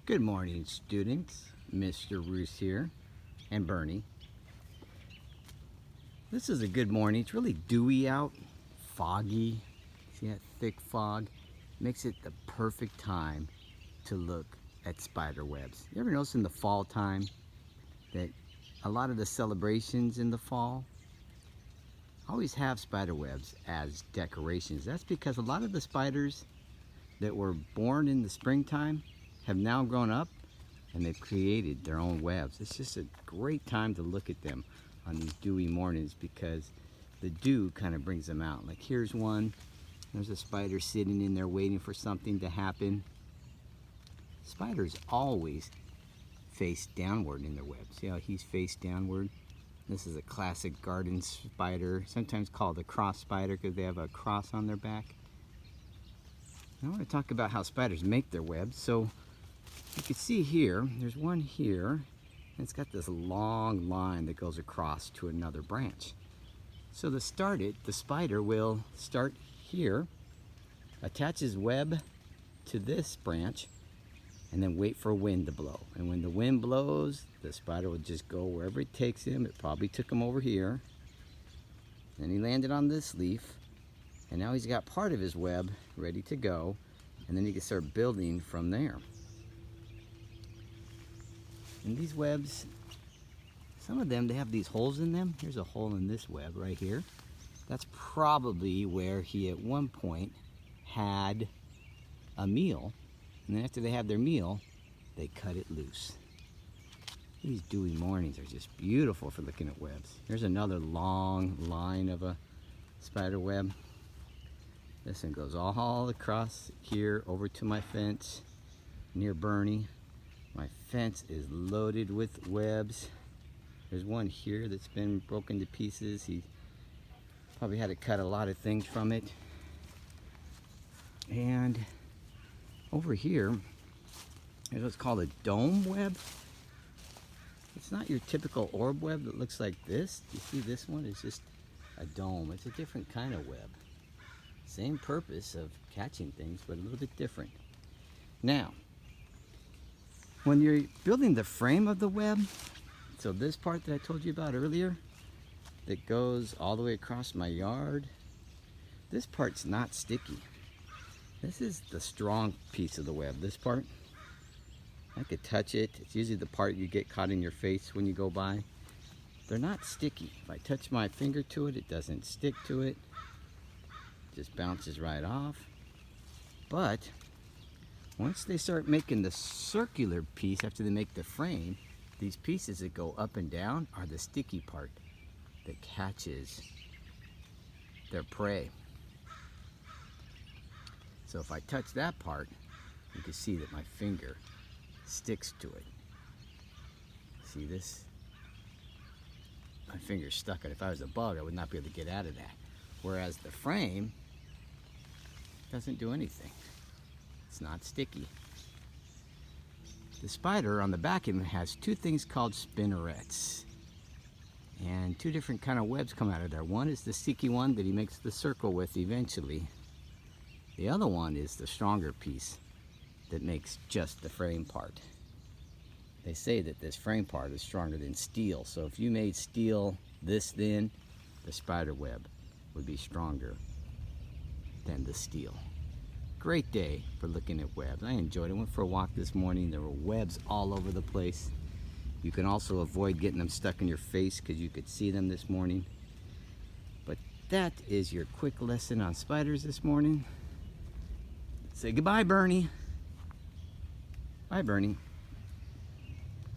Good morning, students. Mr. Roos here, and Bernie. This is a good morning. It's really dewy out, foggy. See that thick fog? Makes it the perfect time to look at spider webs. You ever notice in the fall time that a lot of the celebrations in the fall always have spider webs as decorations? That's because a lot of the spiders that were born in the springtime have now grown up and they've created their own webs. It's just a great time to look at them on these dewy mornings because the dew kind of brings them out. Like here's one. There's a spider sitting in there waiting for something to happen. Spiders always face downward in their web. See how he's face downward? This is a classic garden spider, sometimes called a cross spider because they have a cross on their back. I want to talk about how spiders make their webs. So you can see here, there's one here, and it's got this long line that goes across to another branch. So to start it, the spider will start here, attach his web to this branch, and then wait for wind to blow. And when the wind blows, the spider will just go wherever it takes him. It probably took him over here. Then he landed on this leaf, and now he's got part of his web ready to go, and then he can start building from there. And these webs, some of them, they have these holes in them. Here's a hole in this web right here. That's probably where he at one point had a meal. And then after they have their meal, they cut it loose. These dewy mornings are just beautiful for looking at webs. Here's another long line of a spider web. This one goes all across here over to my fence near Bernie. My fence is loaded with webs. There's one here that's been broken to pieces. He probably had to cut a lot of things from it. And over here, there's what's called a dome web. It's not your typical orb web that looks like this. You see this one? It's just a dome. It's a different kind of web. Same purpose of catching things, but a little bit different. Now, when you're building the frame of the web, so this part that I told you about earlier, that goes all the way across my yard, this part's not sticky. This is the strong piece of the web, this part. I could touch it. It's usually the part you get caught in your face when you go by. They're not sticky. If I touch my finger to it, it doesn't stick to it. It just bounces right off. But once they start making the circular piece after they make the frame, these pieces that go up and down are the sticky part that catches their prey. So if I touch that part, you can see that my finger sticks to it. See this? My finger's stuck in it. If I was a bug, I would not be able to get out of that. Whereas the frame doesn't do anything. It's not sticky. The spider on the back end has two things called spinnerets. And two different kind of webs come out of there. One is the sticky one that he makes the circle with eventually. The other one is the stronger piece that makes just the frame part. They say that this frame part is stronger than steel. So if you made steel this thin, the spider web would be stronger than the steel. Great day for looking at webs. I enjoyed it. Went for a walk this morning. There were webs all over the place. You can also avoid getting them stuck in your face because you could see them this morning. But that is your quick lesson on spiders this morning. Say goodbye, Bernie. Bye, Bernie.